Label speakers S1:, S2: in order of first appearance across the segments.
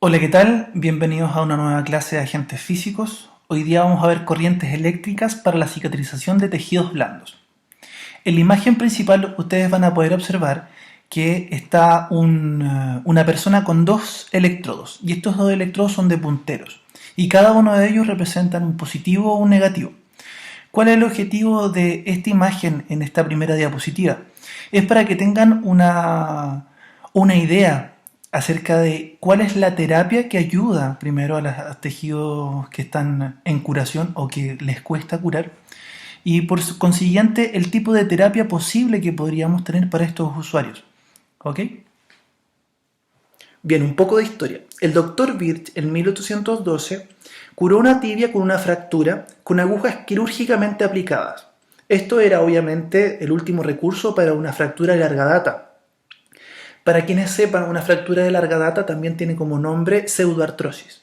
S1: Hola, ¿qué tal? Bienvenidos a una nueva clase de agentes físicos. Hoy día vamos a ver corrientes eléctricas para la cicatrización de tejidos blandos. En la imagen principal ustedes van a poder observar que está una persona con dos electrodos y estos dos electrodos son de punteros y cada uno de ellos representan un positivo o un negativo. ¿Cuál es el objetivo de esta imagen en esta primera diapositiva? Es para que tengan una idea acerca de cuál es la terapia que ayuda primero a los tejidos que están en curación o que les cuesta curar y por consiguiente el tipo de terapia posible que podríamos tener para estos usuarios. ¿Ok? Bien, un poco de historia. El doctor Birch en 1812 curó una tibia con una fractura con agujas quirúrgicamente aplicadas. Esto era obviamente el último recurso para una fractura de larga data. Para quienes sepan, una fractura de larga data también tiene como nombre pseudoartrosis.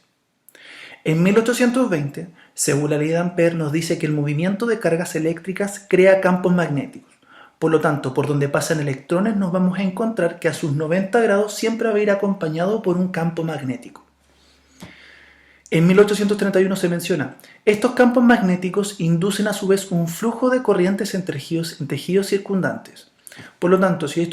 S1: En 1820, según la ley de Ampère, nos dice que el movimiento de cargas eléctricas crea campos magnéticos. Por lo tanto, por donde pasan electrones nos vamos a encontrar que a sus 90 grados siempre va a ir acompañado por un campo magnético. En 1831 se menciona, estos campos magnéticos inducen a su vez un flujo de corrientes en tejidos circundantes. Por lo tanto, si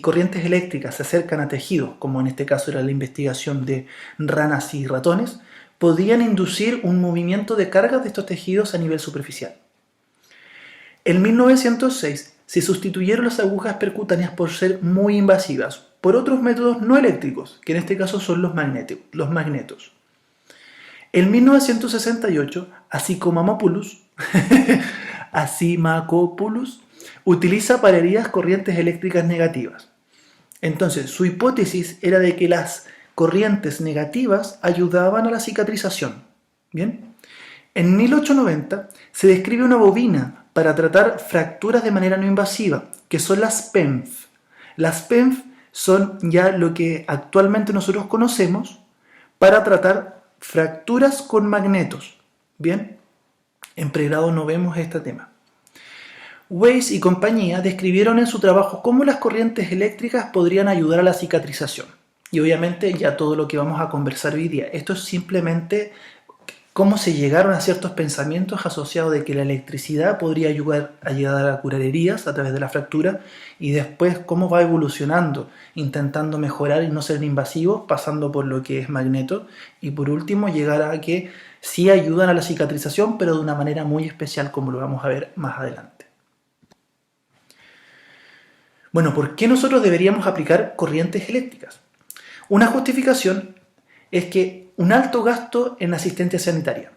S1: corrientes eléctricas se acercan a tejidos, como en este caso era la investigación de ranas y ratones, podrían inducir un movimiento de cargas de estos tejidos a nivel superficial. En 1906 se sustituyeron las agujas percutáneas por ser muy invasivas por otros métodos no eléctricos, que en este caso son los magnetos. En 1968, Asimacopoulos utiliza para heridas corrientes eléctricas negativas. Entonces, su hipótesis era de que las corrientes negativas ayudaban a la cicatrización. ¿Bien? En 1890 se describe una bobina para tratar fracturas de manera no invasiva, que son las PEMF. Las PEMF son ya lo que actualmente nosotros conocemos para tratar fracturas con magnetos. ¿Bien? En pregrado no vemos este tema. Weiss y compañía describieron en su trabajo cómo las corrientes eléctricas podrían ayudar a la cicatrización. Y obviamente ya todo lo que vamos a conversar hoy día. Esto es simplemente cómo se llegaron a ciertos pensamientos asociados de que la electricidad podría ayudar a curar heridas a través de la fractura y después cómo va evolucionando, intentando mejorar y no ser invasivos, pasando por lo que es magneto y por último llegar a que sí ayudan a la cicatrización pero de una manera muy especial como lo vamos a ver más adelante. Bueno, ¿por qué nosotros deberíamos aplicar corrientes eléctricas? Una justificación es que un alto gasto en asistencia sanitaria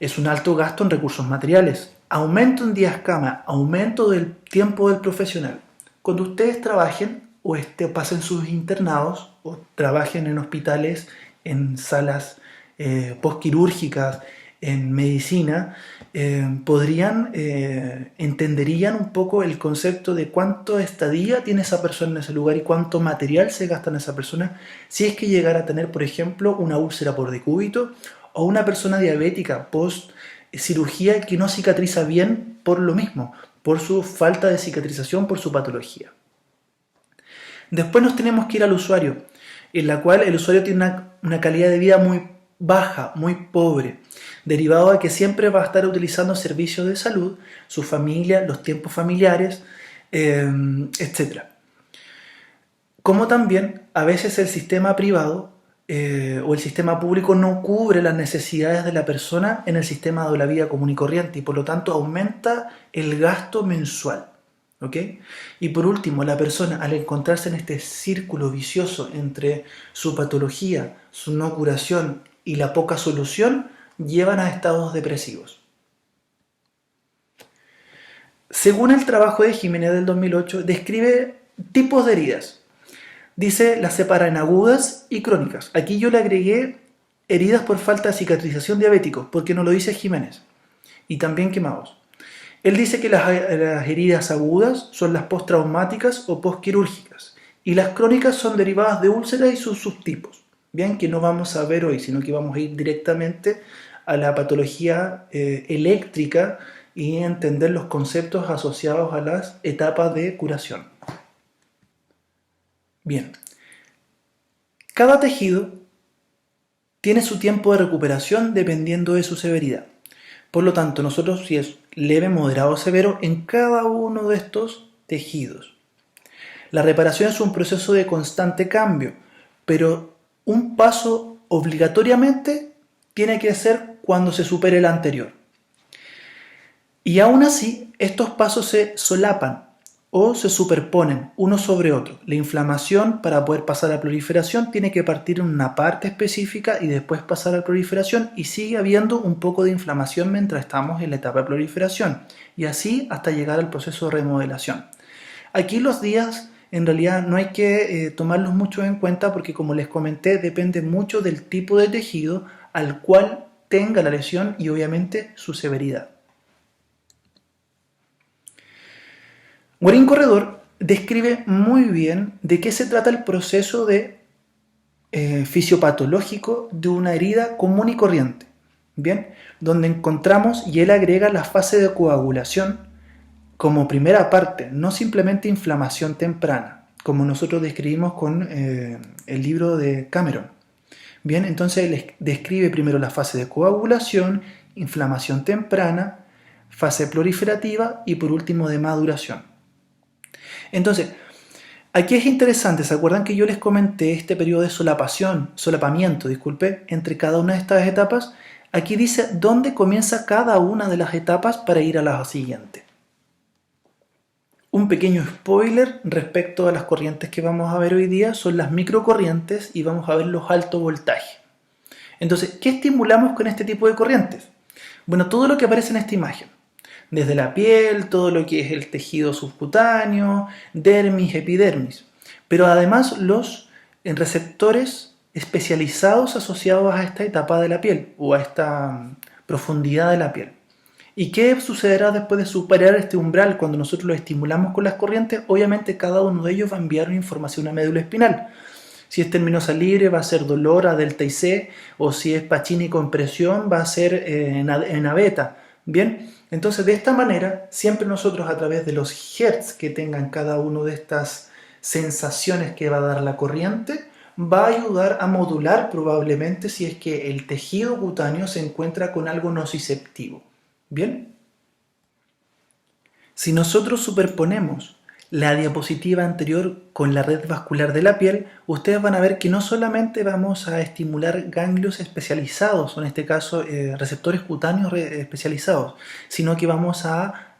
S1: es un alto gasto en recursos materiales, aumento en días cama, aumento del tiempo del profesional. Cuando ustedes trabajen o pasen sus internados o trabajen en hospitales, en salas postquirúrgicas, en medicina, entenderían un poco el concepto de cuánto estadía tiene esa persona en ese lugar y cuánto material se gasta en esa persona si es que llegara a tener, por ejemplo, una úlcera por decúbito o una persona diabética post cirugía que no cicatriza bien por lo mismo, por su falta de cicatrización, por su patología. Después nos tenemos que ir al usuario, en la cual el usuario tiene una calidad de vida muy baja, muy pobre, derivado de que siempre va a estar utilizando servicios de salud, su familia, los tiempos familiares, etc. Como también a veces el sistema privado o el sistema público no cubre las necesidades de la persona en el sistema de la vida común y corriente y por lo tanto aumenta el gasto mensual. ¿Okay? Y por último, la persona al encontrarse en este círculo vicioso entre su patología, su no curación y la poca solución, llevan a estados depresivos. Según el trabajo de Jiménez del 2008, describe tipos de heridas. Dice, las separa en agudas y crónicas. Aquí yo le agregué heridas por falta de cicatrización diabéticos, porque no lo dice Jiménez. Y también quemados. Él dice que las heridas agudas son las postraumáticas o postquirúrgicas y las crónicas son derivadas de úlceras y sus subtipos. Bien, que no vamos a ver hoy, sino que vamos a ir directamente a la patología eléctrica y entender los conceptos asociados a las etapas de curación. Bien, Cada tejido tiene su tiempo de recuperación dependiendo de su severidad. Por lo tanto, nosotros, si es leve, moderado o severo, en cada uno de estos tejidos. La reparación es un proceso de constante cambio, pero un paso obligatoriamente tiene que ser cuando se supere el anterior. Y aún así, estos pasos se solapan o se superponen uno sobre otro. La inflamación, para poder pasar a proliferación, tiene que partir en una parte específica y después pasar a proliferación, y sigue habiendo un poco de inflamación mientras estamos en la etapa de proliferación, y así hasta llegar al proceso de remodelación. Aquí los días en realidad no hay que tomarlos mucho en cuenta porque, como les comenté, depende mucho del tipo de tejido al cual tenga la lesión y obviamente su severidad. Guarín Corredor describe muy bien de qué se trata el proceso fisiopatológico de una herida común y corriente, ¿bien? Donde encontramos, y él agrega la fase de coagulación como primera parte, no simplemente inflamación temprana, como nosotros describimos con el libro de Cameron. Bien, entonces él describe primero la fase de coagulación, inflamación temprana, fase proliferativa y por último de maduración. Entonces, aquí es interesante, ¿se acuerdan que yo les comenté este periodo de solapamiento, entre cada una de estas etapas? Aquí dice dónde comienza cada una de las etapas para ir a la siguiente. Un pequeño spoiler respecto a las corrientes que vamos a ver hoy día son las microcorrientes y vamos a ver los altos voltajes. Entonces, ¿qué estimulamos con este tipo de corrientes? Bueno, todo lo que aparece en esta imagen. Desde la piel, todo lo que es el tejido subcutáneo, dermis, epidermis. Pero además los receptores especializados asociados a esta etapa de la piel o a esta profundidad de la piel. ¿Y qué sucederá después de superar este umbral cuando nosotros lo estimulamos con las corrientes? Obviamente cada uno de ellos va a enviar una información a médula espinal. Si es terminosa libre va a ser dolor a delta y C, o si es Pacini con presión va a ser en A beta. Bien, entonces de esta manera siempre nosotros, a través de los hertz que tengan cada una de estas sensaciones que va a dar la corriente, va a ayudar a modular probablemente si es que el tejido cutáneo se encuentra con algo nociceptivo. Bien, si nosotros superponemos la diapositiva anterior con la red vascular de la piel, ustedes van a ver que no solamente vamos a estimular ganglios especializados, o en este caso receptores cutáneos especializados, sino que vamos a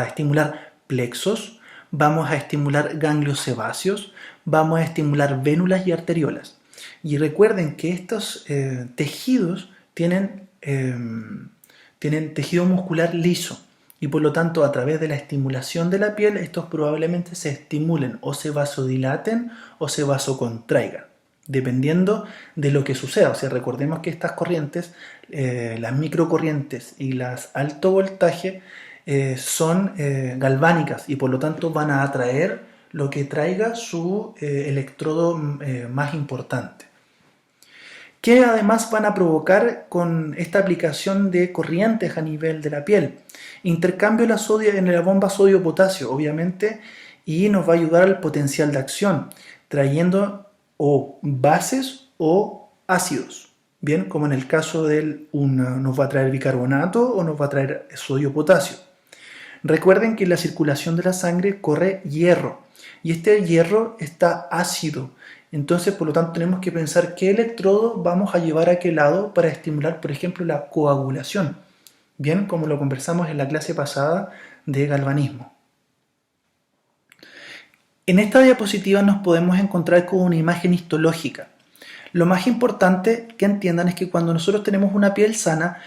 S1: estimular plexos, vamos a estimular ganglios sebáceos, vamos a estimular vénulas y arteriolas. Y recuerden que estos tejidos tienen tejido muscular liso. Y por lo tanto, a través de la estimulación de la piel, estos probablemente se estimulen o se vasodilaten o se vasocontraigan, dependiendo de lo que suceda. O sea, recordemos que estas corrientes, las microcorrientes y las alto voltaje, son galvánicas y por lo tanto van a atraer lo que traiga su electrodo más importante. ¿Qué además van a provocar con esta aplicación de corrientes a nivel de la piel? Intercambio en la bomba sodio-potasio, obviamente, y nos va a ayudar al potencial de acción, trayendo o bases o ácidos. Bien, como en el caso nos va a traer bicarbonato o nos va a traer sodio-potasio. Recuerden que en la circulación de la sangre corre hierro, y este hierro está ácido. Entonces, por lo tanto, tenemos que pensar qué electrodo vamos a llevar a qué lado para estimular, por ejemplo, la coagulación. Bien, como lo conversamos en la clase pasada de galvanismo. En esta diapositiva nos podemos encontrar con una imagen histológica. Lo más importante que entiendan es que cuando nosotros tenemos una piel sana,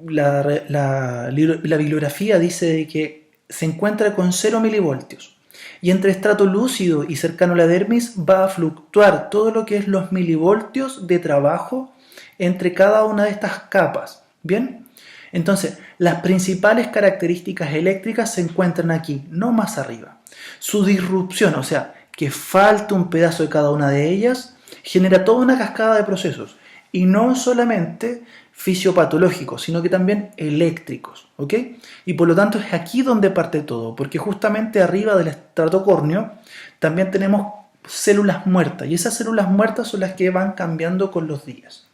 S1: la bibliografía dice que se encuentra con 0 milivoltios. Y entre estrato lúcido y cercano a la dermis va a fluctuar todo lo que es los milivoltios de trabajo entre cada una de estas capas. ¿Bien? Entonces, las principales características eléctricas se encuentran aquí, no más arriba. Su disrupción, o sea, que falta un pedazo de cada una de ellas, genera toda una cascada de procesos. Y no solamente fisiopatológicos, sino que también eléctricos, ¿ok? Y por lo tanto es aquí donde parte todo, porque justamente arriba del estrato córneo también tenemos células muertas, y esas células muertas son las que van cambiando con los días.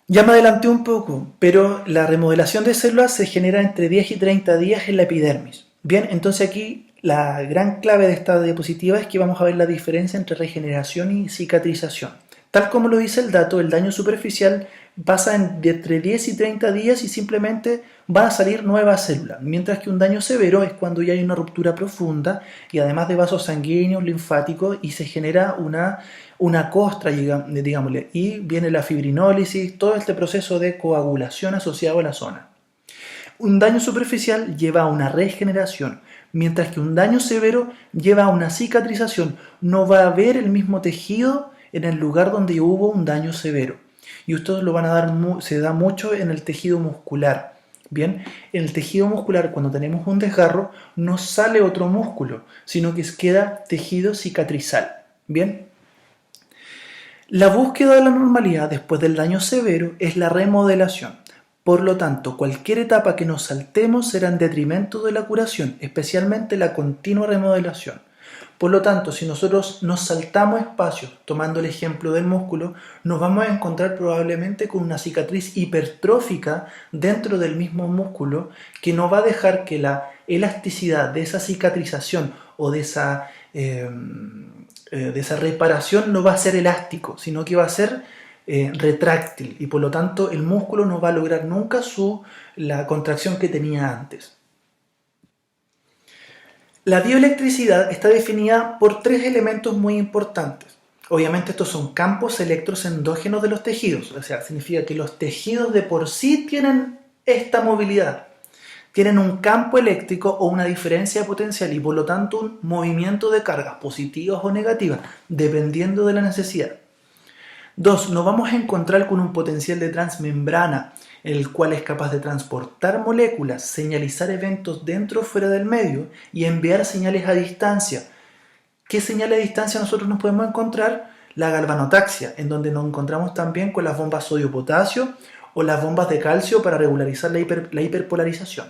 S1: Ya me adelanté un poco, pero la remodelación de células se genera entre 10 y 30 días en la epidermis. Bien, entonces aquí la gran clave de esta diapositiva es que vamos a ver la diferencia entre regeneración y cicatrización. Tal como lo dice el dato, el daño superficial pasa entre 10 y 30 días y simplemente van a salir nuevas células, mientras que un daño severo es cuando ya hay una ruptura profunda y además de vasos sanguíneos, linfáticos, y se genera una costra, digámosle, y viene la fibrinólisis, todo este proceso de coagulación asociado a la zona. Un daño superficial lleva a una regeneración, mientras que un daño severo lleva a una cicatrización. No va a haber el mismo tejido en el lugar donde hubo un daño severo. Y ustedes lo van a dar, se da mucho en el tejido muscular. Bien, en el tejido muscular, cuando tenemos un desgarro, no sale otro músculo, sino que queda tejido cicatrizal. Bien. La búsqueda de la normalidad después del daño severo es la remodelación. Por lo tanto, cualquier etapa que nos saltemos será en detrimento de la curación, especialmente la continua remodelación. Por lo tanto, si nosotros nos saltamos espacios, tomando el ejemplo del músculo, nos vamos a encontrar probablemente con una cicatriz hipertrófica dentro del mismo músculo que no va a dejar que la elasticidad de esa cicatrización o de esa reparación no va a ser elástico, sino que va a ser retráctil, y por lo tanto el músculo no va a lograr nunca la contracción que tenía antes. La bioelectricidad está definida por tres elementos muy importantes. Obviamente estos son campos electroendógenos de los tejidos, o sea, significa que los tejidos de por sí tienen esta movilidad, tienen un campo eléctrico o una diferencia de potencial y por lo tanto un movimiento de cargas positivas o negativas, dependiendo de la necesidad. 2. Nos vamos a encontrar con un potencial de transmembrana, el cual es capaz de transportar moléculas, señalizar eventos dentro o fuera del medio y enviar señales a distancia. ¿Qué señales a distancia nosotros nos podemos encontrar? La galvanotaxia, en donde nos encontramos también con las bombas sodio-potasio o las bombas de calcio para regularizar la hiperpolarización.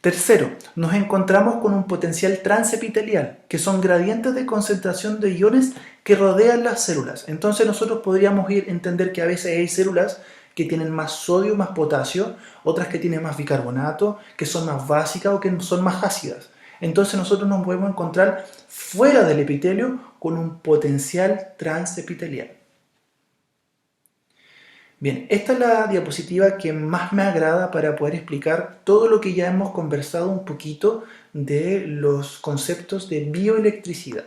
S1: Tercero, nos encontramos con un potencial transepitelial, que son gradientes de concentración de iones que rodean las células. Entonces nosotros podríamos entender que a veces hay células que tienen más sodio, más potasio, otras que tienen más bicarbonato, que son más básicas o que son más ácidas. Entonces nosotros nos podemos encontrar fuera del epitelio con un potencial transepitelial. Bien, esta es la diapositiva que más me agrada para poder explicar todo lo que ya hemos conversado un poquito de los conceptos de bioelectricidad.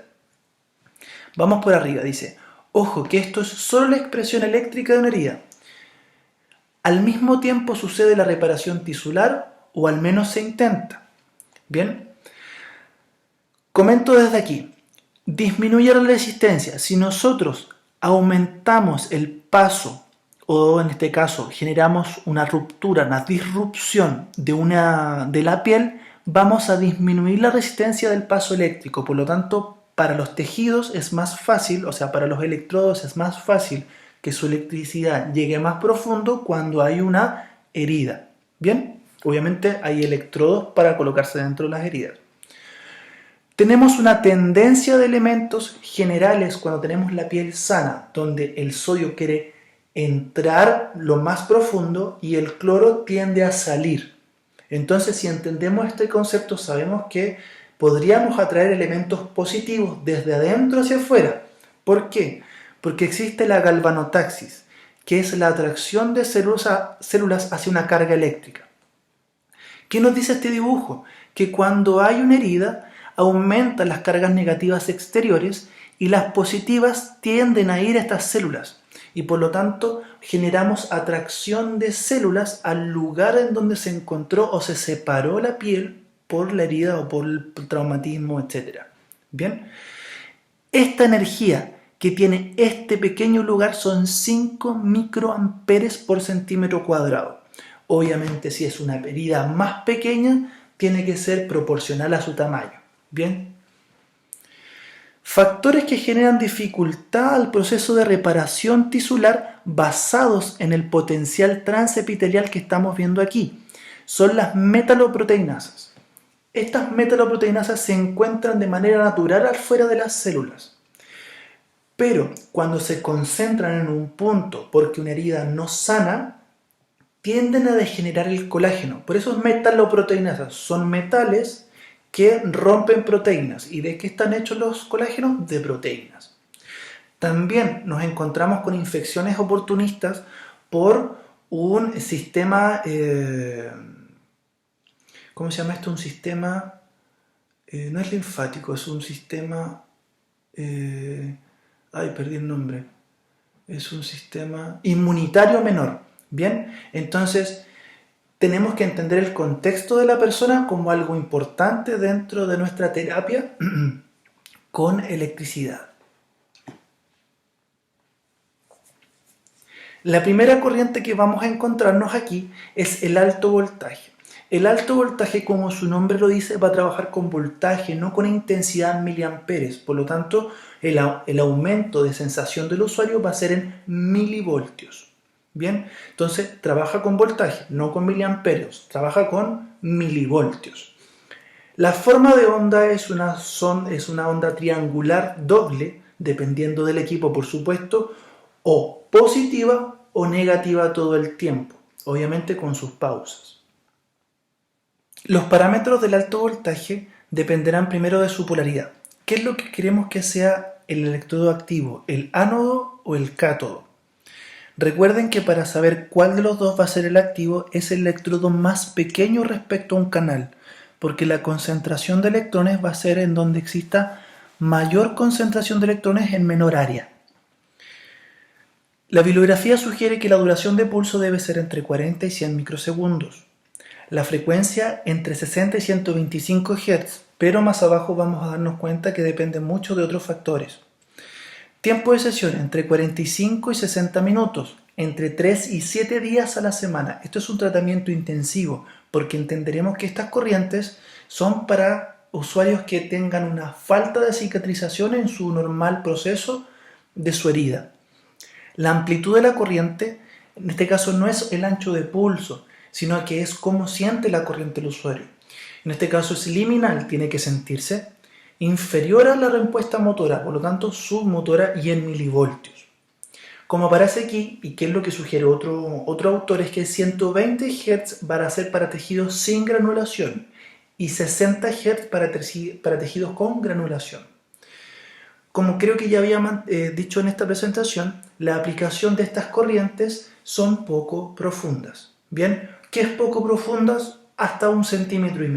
S1: Vamos por arriba, dice, ojo que esto es solo la expresión eléctrica de una herida. Al mismo tiempo sucede la reparación tisular, o al menos se intenta. Bien, comento desde aquí, disminuye la resistencia. Si nosotros aumentamos el paso, o en este caso generamos una ruptura, una disrupción de la piel, vamos a disminuir la resistencia del paso eléctrico. Por lo tanto, para los tejidos es más fácil, o sea, para los electrodos es más fácil que su electricidad llegue más profundo cuando hay una herida. Bien, obviamente hay electrodos para colocarse dentro de las heridas. Tenemos una tendencia de elementos generales cuando tenemos la piel sana, donde el sodio quiere entrar lo más profundo y el cloro tiende a salir. Entonces, si entendemos este concepto, sabemos que podríamos atraer elementos positivos desde adentro hacia afuera. ¿Por qué? Porque existe la galvanotaxis, que es la atracción de células hacia una carga eléctrica. ¿Qué nos dice este dibujo? Que cuando hay una herida, aumentan las cargas negativas exteriores y las positivas tienden a ir a estas células. Y por lo tanto generamos atracción de células al lugar en donde se encontró o se separó la piel por la herida o por el traumatismo, etc. Bien, esta energía que tiene este pequeño lugar son 5 microamperes por centímetro cuadrado. Obviamente, si es una herida más pequeña, tiene que ser proporcional a su tamaño. Bien. Factores que generan dificultad al proceso de reparación tisular basados en el potencial transepitelial que estamos viendo aquí son las metaloproteinasas. Estas metaloproteinasas se encuentran de manera natural afuera de las células. Pero cuando se concentran en un punto porque una herida no sana, tienden a degenerar el colágeno. Por eso metaloproteinasas son metales que rompen proteínas. ¿Y de qué están hechos los colágenos? De proteínas. También nos encontramos con infecciones oportunistas por un sistema, ¿cómo se llama esto? Un sistema, no es linfático, es un sistema, perdí el nombre, es un sistema inmunitario menor. Bien, entonces tenemos que entender el contexto de la persona como algo importante dentro de nuestra terapia con electricidad. La primera corriente que vamos a encontrarnos aquí es el alto voltaje. El alto voltaje, como su nombre lo dice, va a trabajar con voltaje, no con intensidad en miliamperes. Por lo tanto, el aumento de sensación del usuario va a ser en milivoltios. Bien, entonces trabaja con voltaje, no con miliamperios, trabaja con milivoltios. La forma de onda es una onda triangular doble, dependiendo del equipo, por supuesto, o positiva o negativa todo el tiempo, obviamente con sus pausas. Los parámetros del alto voltaje dependerán primero de su polaridad. ¿Qué es lo que queremos que sea el electrodo activo, el ánodo o el cátodo? Recuerden que para saber cuál de los dos va a ser el activo es el electrodo más pequeño respecto a un canal, porque la concentración de electrones va a ser en donde exista mayor concentración de electrones en menor área. La bibliografía sugiere que la duración de pulso debe ser entre 40 y 100 microsegundos. La frecuencia entre 60 y 125 Hz, pero más abajo vamos a darnos cuenta que depende mucho de otros factores. Tiempo de sesión entre 45 y 60 minutos, entre 3 y 7 días a la semana. Esto es un tratamiento intensivo, porque entenderemos que estas corrientes son para usuarios que tengan una falta de cicatrización en su normal proceso de su herida. La amplitud de la corriente, en este caso, no es el ancho de pulso, sino que es cómo siente la corriente el usuario. En este caso es liminal, tiene que sentirse inferior a la respuesta motora, por lo tanto submotora y en milivoltios. Como aparece aquí, y que es lo que sugiere otro autor, es que 120 Hz van a ser para tejidos sin granulación y 60 Hz para tejidos con granulación. Como creo que ya había dicho en esta presentación, la aplicación de estas corrientes son poco profundas. Bien, ¿qué es poco profundas? Hasta 1,5 centímetros.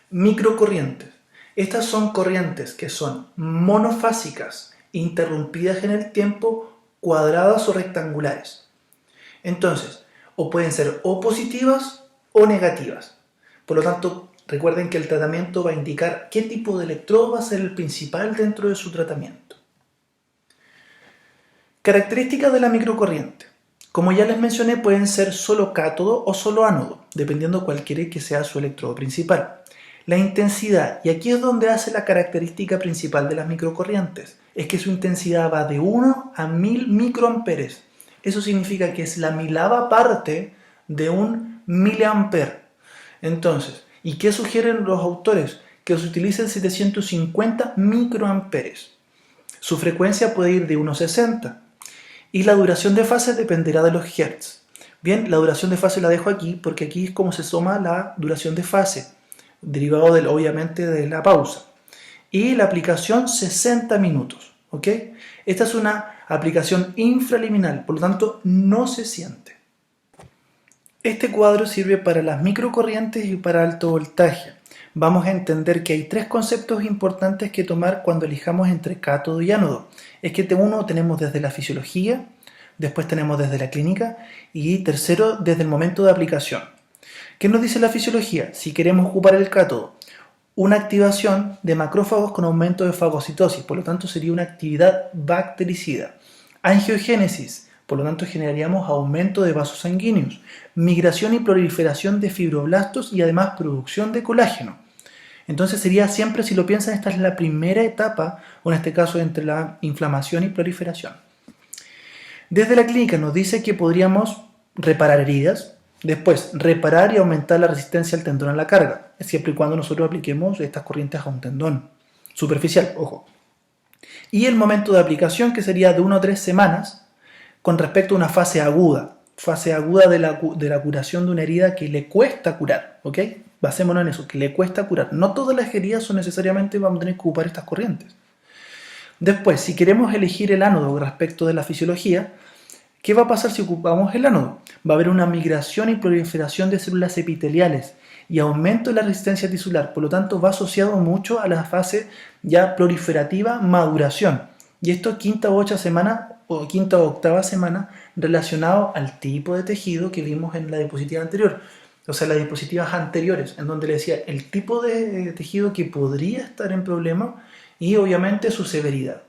S1: Microcorrientes. Estas son corrientes que son monofásicas, interrumpidas en el tiempo, cuadradas o rectangulares. Entonces, o pueden ser o positivas o negativas. Por lo tanto, recuerden que el tratamiento va a indicar qué tipo de electrodo va a ser el principal dentro de su tratamiento. Características de la microcorriente. Como ya les mencioné, pueden ser solo cátodo o solo ánodo, dependiendo cualquiera que sea su electrodo principal. La intensidad, y aquí es donde hace la característica principal de las microcorrientes, es que su intensidad va de 1 a 1000 microamperes. Eso significa que es la milava parte de un miliamper. Entonces, ¿y qué sugieren los autores? Que se utilicen 750 microamperes. Su frecuencia puede ir de 1,60 y la duración de fase dependerá de los hertz. Bien, la duración de fase la dejo aquí porque aquí es como se suma la duración de fase, derivado obviamente de la pausa. Y la aplicación 60 minutos. ¿Ok? Esta es una aplicación infraliminal, por lo tanto no se siente. Este cuadro sirve para las microcorrientes y para alto voltaje. Vamos a entender que hay tres conceptos importantes que tomar cuando elijamos entre cátodo y ánodo. Es que uno tenemos desde la fisiología, después tenemos desde la clínica y tercero desde el momento de aplicación. ¿Qué nos dice la fisiología? Si queremos ocupar el cátodo, una activación de macrófagos con aumento de fagocitosis, por lo tanto sería una actividad bactericida. Angiogénesis, por lo tanto generaríamos aumento de vasos sanguíneos, migración y proliferación de fibroblastos y además producción de colágeno. Entonces sería siempre, si lo piensan, esta es la primera etapa, o en este caso entre la inflamación y proliferación. Desde la clínica nos dice que podríamos reparar heridas, Después, reparar y aumentar la resistencia al tendón a la carga, siempre y cuando nosotros apliquemos estas corrientes a un tendón superficial, ojo. Y el momento de aplicación, que sería de 1 a 3 semanas, con respecto a una fase aguda de la curación de una herida que le cuesta curar, ¿ok? Basémonos en eso, que le cuesta curar. No todas las heridas son necesariamente, vamos a tener que ocupar estas corrientes. Después, si queremos elegir el ánodo respecto de la fisiología, ¿qué va a pasar si ocupamos el ánodo? Va a haber una migración y proliferación de células epiteliales y aumento de la resistencia tisular. Por lo tanto, va asociado mucho a la fase ya proliferativa maduración. Y esto quinta o octava semana relacionado al tipo de tejido que vimos en la diapositiva anterior. O sea, las diapositivas anteriores, en donde le decía el tipo de tejido que podría estar en problema y obviamente su severidad.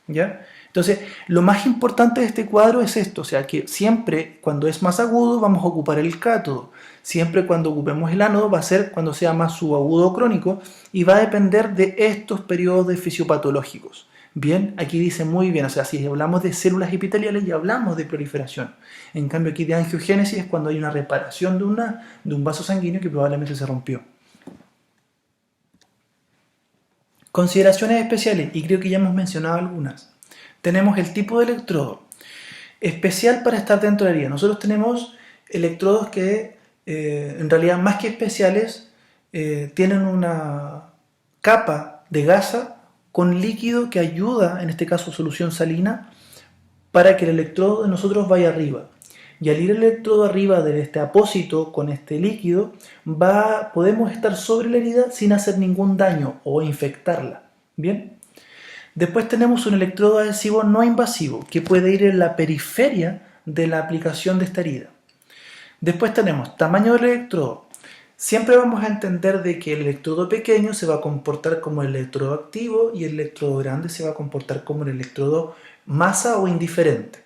S1: ¿Ya? Entonces, lo más importante de este cuadro es esto, o sea, que siempre cuando es más agudo vamos a ocupar el cátodo, siempre cuando ocupemos el ánodo va a ser cuando sea más subagudo o crónico y va a depender de estos periodos fisiopatológicos. Bien, aquí dice muy bien, o sea, si hablamos de células epiteliales ya hablamos de proliferación. En cambio aquí de angiogénesis es cuando hay una reparación de un vaso sanguíneo que probablemente se rompió. Consideraciones especiales, y creo que ya hemos mencionado algunas. Tenemos el tipo de electrodo especial para estar dentro de la herida. Nosotros tenemos electrodos que en realidad más que especiales tienen una capa de gasa con líquido que ayuda, en este caso solución salina, para que el electrodo de nosotros vaya arriba. Y al ir el electrodo arriba de este apósito con este líquido, podemos estar sobre la herida sin hacer ningún daño o infectarla. ¿Bien? Después tenemos un electrodo adhesivo no invasivo que puede ir en la periferia de la aplicación de esta herida. Después tenemos tamaño del electrodo. Siempre vamos a entender de que el electrodo pequeño se va a comportar como el electrodo activo y el electrodo grande se va a comportar como el electrodo masa o indiferente.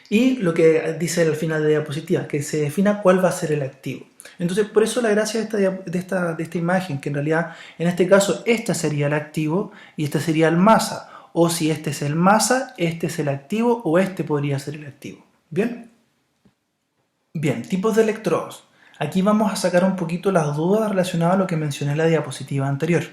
S1: Y lo que dice al final de la diapositiva, que se defina cuál va a ser el activo. Entonces, por eso la gracia de esta imagen, que en realidad, en este caso, este sería el activo y este sería el masa. O si este es el masa, este es el activo o este podría ser el activo. ¿Bien? Bien, tipos de electrodos. Aquí vamos a sacar un poquito las dudas relacionadas a lo que mencioné en la diapositiva anterior.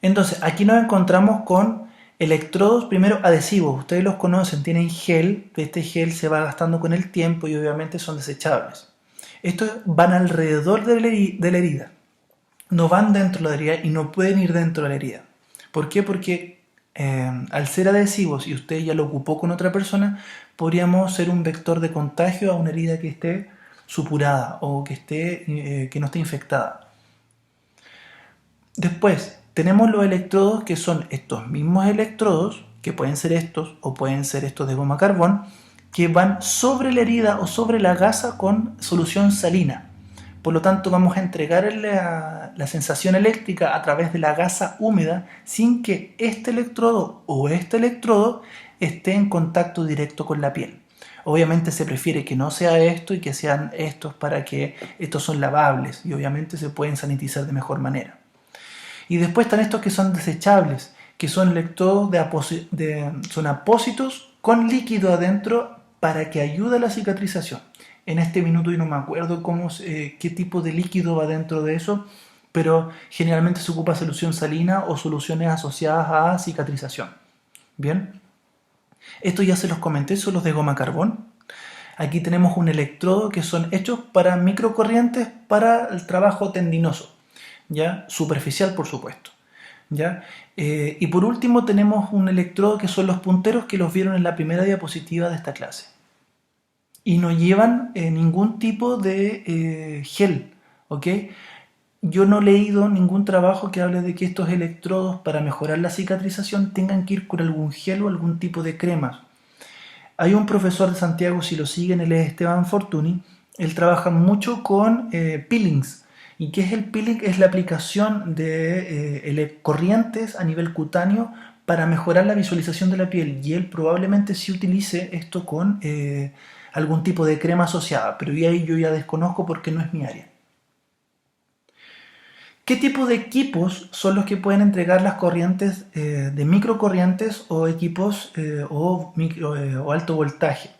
S1: Entonces, aquí nos encontramos con electrodos, primero adhesivos. Ustedes los conocen, tienen gel. Este gel se va gastando con el tiempo y obviamente son desechables. Estos van alrededor de la herida. No van dentro de la herida y no pueden ir dentro de la herida. ¿Por qué? Porque al ser adhesivos y usted ya lo ocupó con otra persona, podríamos ser un vector de contagio a una herida que esté supurada o que no esté infectada. Después, tenemos los electrodos que son estos mismos electrodos, que pueden ser estos o pueden ser estos de goma carbón, que van sobre la herida o sobre la gasa con solución salina. Por lo tanto, vamos a entregar la sensación eléctrica a través de la gasa húmeda sin que este electrodo o este electrodo esté en contacto directo con la piel. Obviamente se prefiere que no sea esto y que sean estos para que estos son lavables y obviamente se pueden sanitizar de mejor manera. Y después están estos que son desechables, que son electrodos son apósitos con líquido adentro para que ayude a la cicatrización. En este minuto yo no me acuerdo qué tipo de líquido va dentro de eso, pero generalmente se ocupa solución salina o soluciones asociadas a cicatrización. Bien, esto ya se los comenté, son los de goma carbón. Aquí tenemos un electrodo que son hechos para microcorrientes para el trabajo tendinoso, ¿ya? Superficial, por supuesto. ¿Ya? Y por último tenemos un electrodo que son los punteros que los vieron en la primera diapositiva de esta clase. Y no llevan ningún tipo de gel, ¿ok? Yo no he leído ningún trabajo que hable de que estos electrodos para mejorar la cicatrización tengan que ir con algún gel o algún tipo de crema. Hay un profesor de Santiago, si lo siguen, él es Esteban Fortuny, él trabaja mucho con peelings. ¿Y qué es el peeling? Es la aplicación de corrientes a nivel cutáneo para mejorar la visualización de la piel. Y él probablemente sí utilice esto con algún tipo de crema asociada, pero ahí yo ya desconozco porque no es mi área. ¿Qué tipo de equipos son los que pueden entregar las corrientes de microcorrientes o equipos o alto voltaje?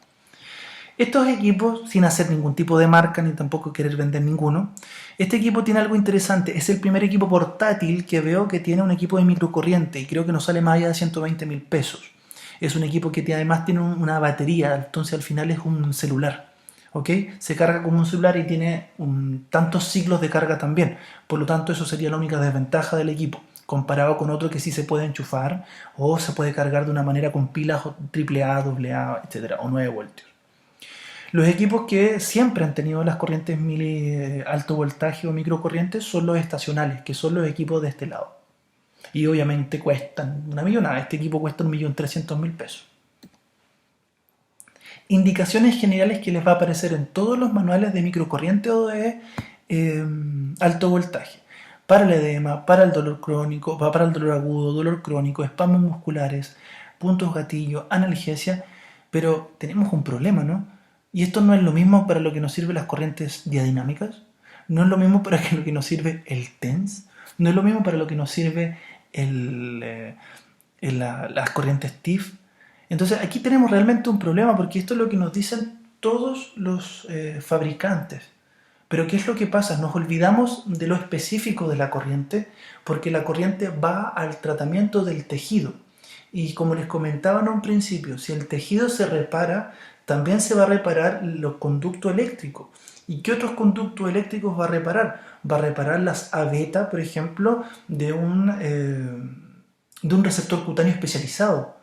S1: Estos equipos, sin hacer ningún tipo de marca ni tampoco querer vender ninguno, este equipo tiene algo interesante. Es el primer equipo portátil que veo que tiene un equipo de microcorriente y creo que no sale más allá de 120.000 pesos. Es un equipo que además tiene una batería, entonces al final es un celular. ¿Ok? Se carga como un celular y tiene tantos ciclos de carga también. Por lo tanto, eso sería la única desventaja del equipo, comparado con otro que sí se puede enchufar o se puede cargar de una manera con pilas AAA, AA, etcétera, o 9 voltios. Los equipos que siempre han tenido las corrientes alto voltaje o microcorrientes son los estacionales, que son los equipos de este lado. Y obviamente cuestan una millonada. Este equipo cuesta 1.300.000 pesos. Indicaciones generales que les va a aparecer en todos los manuales de microcorriente o de alto voltaje. Para el edema, para el dolor crónico, para el dolor agudo, dolor crónico, espasmos musculares, puntos gatillo, analgesia. Pero tenemos un problema, ¿no? Y esto no es lo mismo para lo que nos sirven las corrientes diadinámicas, no es lo mismo para lo que nos sirve el TENS, no es lo mismo para lo que nos sirve las corrientes TIF. Entonces aquí tenemos realmente un problema porque esto es lo que nos dicen todos los fabricantes. Pero ¿qué es lo que pasa? Nos olvidamos de lo específico de la corriente porque la corriente va al tratamiento del tejido. Y como les comentaba en un principio, si el tejido se repara, también se va a reparar los conductos eléctricos. ¿Y qué otros conductos eléctricos va a reparar? Va a reparar las A beta, por ejemplo, de un receptor cutáneo especializado.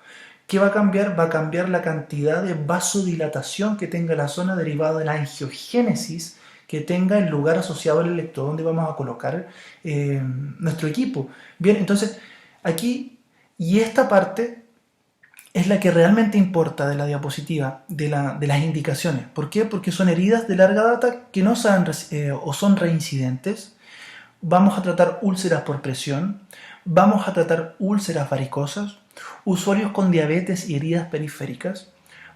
S1: ¿Qué va a cambiar? Va a cambiar la cantidad de vasodilatación que tenga la zona derivada de la angiogénesis que tenga el lugar asociado al electrodo donde vamos a colocar nuestro equipo. Bien, entonces aquí, y esta parte es la que realmente importa de la diapositiva, de las indicaciones. ¿Por qué? Porque son heridas de larga data que no son, o son reincidentes. Vamos a tratar úlceras por presión, vamos a tratar úlceras varicosas, usuarios con diabetes y heridas periféricas,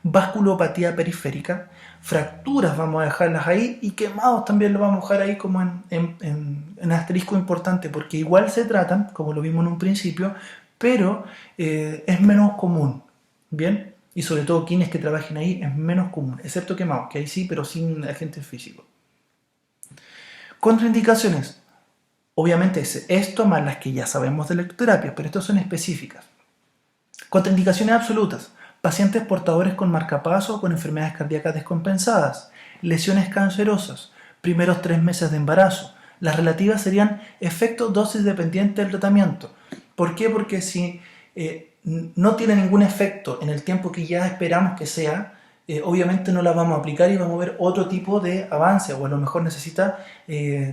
S1: vasculopatía periférica, fracturas vamos a dejarlas ahí y quemados también lo vamos a dejar ahí como en asterisco importante porque igual se tratan, como lo vimos en un principio, pero es menos común, ¿bien? Y sobre todo quienes que trabajen ahí es menos común, excepto quemados, que ahí sí, pero sin agentes físicos. Contraindicaciones. Obviamente es esto más las que ya sabemos de electroterapia, pero estas son específicas. Contraindicaciones absolutas. Pacientes portadores con marcapaso o con enfermedades cardíacas descompensadas, lesiones cancerosas, primeros 3 meses de embarazo. Las relativas serían efecto dosis dependiente del tratamiento. ¿Por qué? Porque si no tiene ningún efecto en el tiempo que ya esperamos que sea, obviamente no la vamos a aplicar y vamos a ver otro tipo de avance, o a lo mejor necesita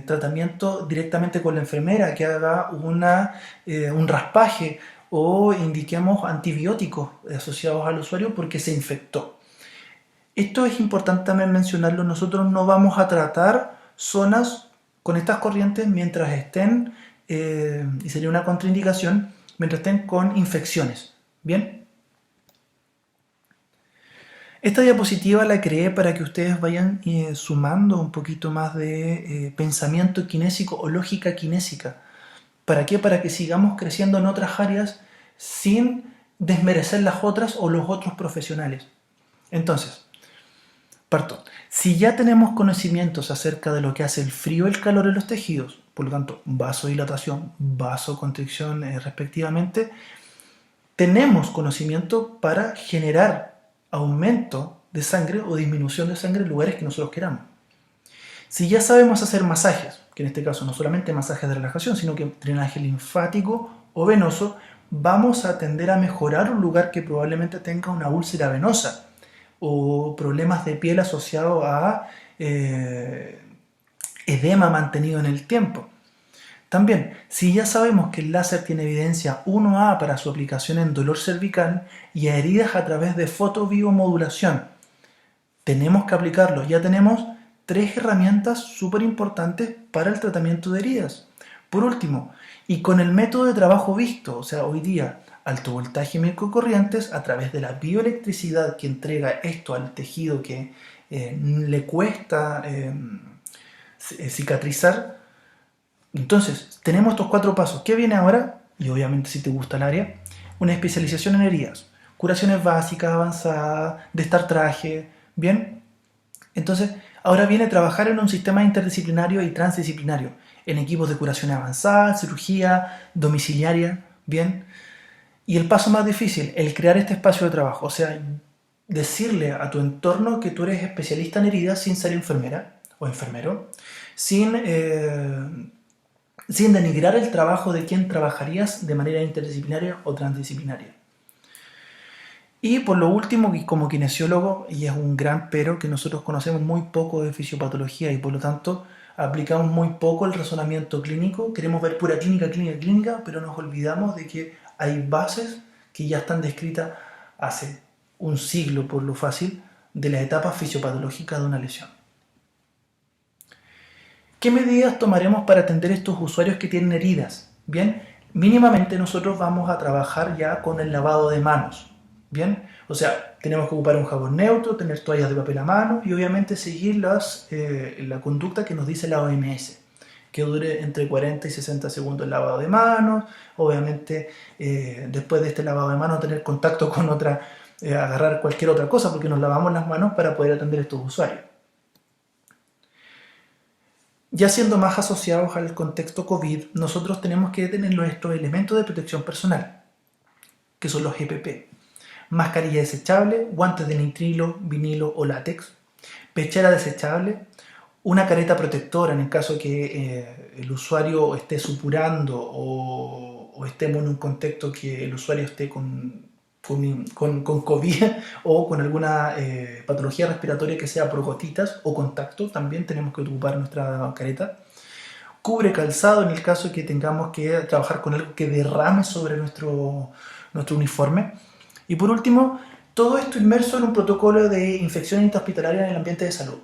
S1: tratamiento directamente con la enfermera que haga un raspaje o indiquemos antibióticos asociados al usuario porque se infectó. Esto es importante también mencionarlo, nosotros no vamos a tratar zonas con estas corrientes mientras estén, y sería una contraindicación, mientras estén con infecciones. ¿Bien? Esta diapositiva la creé para que ustedes vayan sumando un poquito más de pensamiento kinésico o lógica kinésica. ¿Para qué? Para que sigamos creciendo en otras áreas sin desmerecer las otras o los otros profesionales. Entonces, parto. Si ya tenemos conocimientos acerca de lo que hace el frío y el calor en los tejidos, por lo tanto, vasodilatación, vasoconstricción respectivamente, tenemos conocimiento para generar aumento de sangre o disminución de sangre en lugares que nosotros queramos. Si ya sabemos hacer masajes, que en este caso no solamente masajes de relajación, sino que drenaje linfático o venoso, vamos a tender a mejorar un lugar que probablemente tenga una úlcera venosa o problemas de piel asociados a edema mantenido en el tiempo. También, si ya sabemos que el láser tiene evidencia 1A para su aplicación en dolor cervical y a heridas a través de fotobiomodulación, tenemos que aplicarlo. Ya tenemos 3 herramientas súper importantes para el tratamiento de heridas. Por último, y con el método de trabajo visto, o sea, hoy día, alto voltaje y microcorrientes, a través de la bioelectricidad que entrega esto al tejido que le cuesta cicatrizar. Entonces, tenemos estos 4 pasos. ¿Qué viene ahora? Y obviamente si te gusta el área, una especialización en heridas, curaciones básicas, avanzadas, de estar traje, ¿bien? Entonces, ahora viene trabajar en un sistema interdisciplinario y transdisciplinario, en equipos de curación avanzada, cirugía, domiciliaria, ¿bien? Y el paso más difícil, el crear este espacio de trabajo, o sea, decirle a tu entorno que tú eres especialista en heridas sin ser enfermera o enfermero, sin, sin denigrar el trabajo de quien trabajarías de manera interdisciplinaria o transdisciplinaria. Y por lo último, como kinesiólogo, y es un gran pero, que nosotros conocemos muy poco de fisiopatología y por lo tanto aplicamos muy poco el razonamiento clínico, queremos ver pura clínica, clínica, clínica, pero nos olvidamos de que hay bases que ya están descritas hace un siglo, por lo fácil, de las etapas fisiopatológicas de una lesión. ¿Qué medidas tomaremos para atender a estos usuarios que tienen heridas? Bien, mínimamente nosotros vamos a trabajar ya con el lavado de manos. Bien, o sea, tenemos que ocupar un jabón neutro, tener toallas de papel a mano y obviamente seguir la conducta que nos dice la OMS, que dure entre 40 y 60 segundos el lavado de manos, obviamente después de este lavado de manos tener contacto con otra, agarrar cualquier otra cosa porque nos lavamos las manos para poder atender a estos usuarios. Ya siendo más asociados al contexto COVID, nosotros tenemos que tener nuestros elementos de protección personal, que son los EPP. Mascarilla desechable, guantes de nitrilo, vinilo o látex, pechera desechable, una careta protectora en el caso que el usuario esté supurando o estemos en un contexto que el usuario esté con COVID o con alguna patología respiratoria que sea por gotitas o contacto, también tenemos que ocupar nuestra careta. Cubre calzado en el caso que tengamos que trabajar con algo que derrame sobre nuestro uniforme. Y por último, todo esto inmerso en un protocolo de infección intrahospitalaria en el ambiente de salud.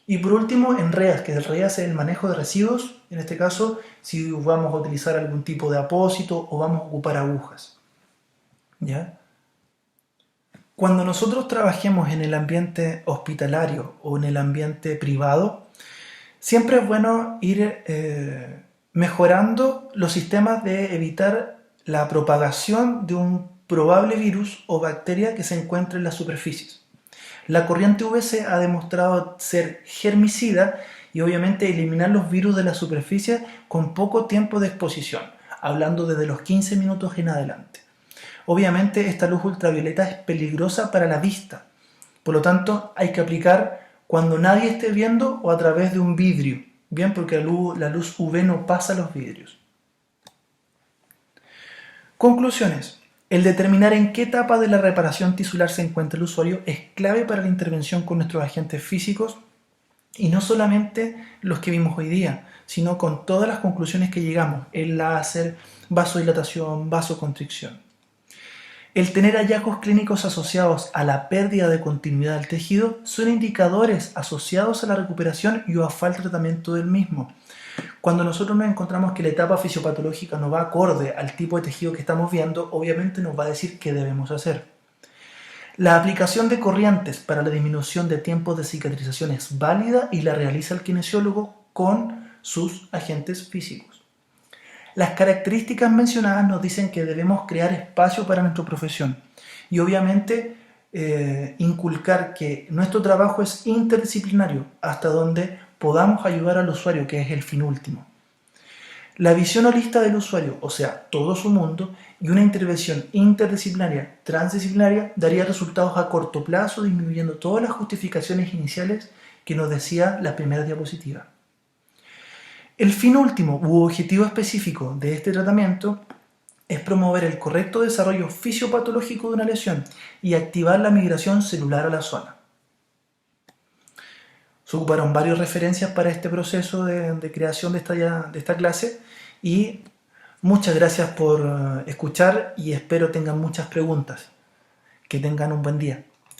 S1: Y por último, en REAS, que el REAS es el manejo de residuos, en este caso, si vamos a utilizar algún tipo de apósito o vamos a ocupar agujas. ¿Ya? Cuando nosotros trabajemos en el ambiente hospitalario o en el ambiente privado, siempre es bueno ir mejorando los sistemas de evitar la propagación de un probable virus o bacteria que se encuentre en las superficies. La corriente UVC ha demostrado ser germicida y obviamente eliminar los virus de la superficie con poco tiempo de exposición, hablando desde los 15 minutos en adelante. Obviamente esta luz ultravioleta es peligrosa para la vista, por lo tanto hay que aplicar cuando nadie esté viendo o a través de un vidrio, bien, porque la luz UV no pasa a los vidrios. Conclusiones. El determinar en qué etapa de la reparación tisular se encuentra el usuario es clave para la intervención con nuestros agentes físicos y no solamente los que vimos hoy día, sino con todas las conclusiones que llegamos, el láser, vasodilatación, vasoconstricción. El tener hallazgos clínicos asociados a la pérdida de continuidad del tejido son indicadores asociados a la recuperación y o a falta de tratamiento del mismo. Cuando nosotros nos encontramos que la etapa fisiopatológica no va acorde al tipo de tejido que estamos viendo, obviamente nos va a decir qué debemos hacer. La aplicación de corrientes para la disminución de tiempos de cicatrización es válida y la realiza el kinesiólogo con sus agentes físicos. Las características mencionadas nos dicen que debemos crear espacio para nuestra profesión y obviamente inculcar que nuestro trabajo es interdisciplinario hasta donde podamos ayudar al usuario, que es el fin último. La visión holística del usuario, o sea, todo su mundo, y una intervención interdisciplinaria, transdisciplinaria, daría resultados a corto plazo, disminuyendo todas las justificaciones iniciales que nos decía la primera diapositiva. El fin último u objetivo específico de este tratamiento es promover el correcto desarrollo fisiopatológico de una lesión y activar la migración celular a la zona. Se ocuparon varias referencias para este proceso de creación de esta clase y muchas gracias por escuchar y espero tengan muchas preguntas. Que tengan un buen día.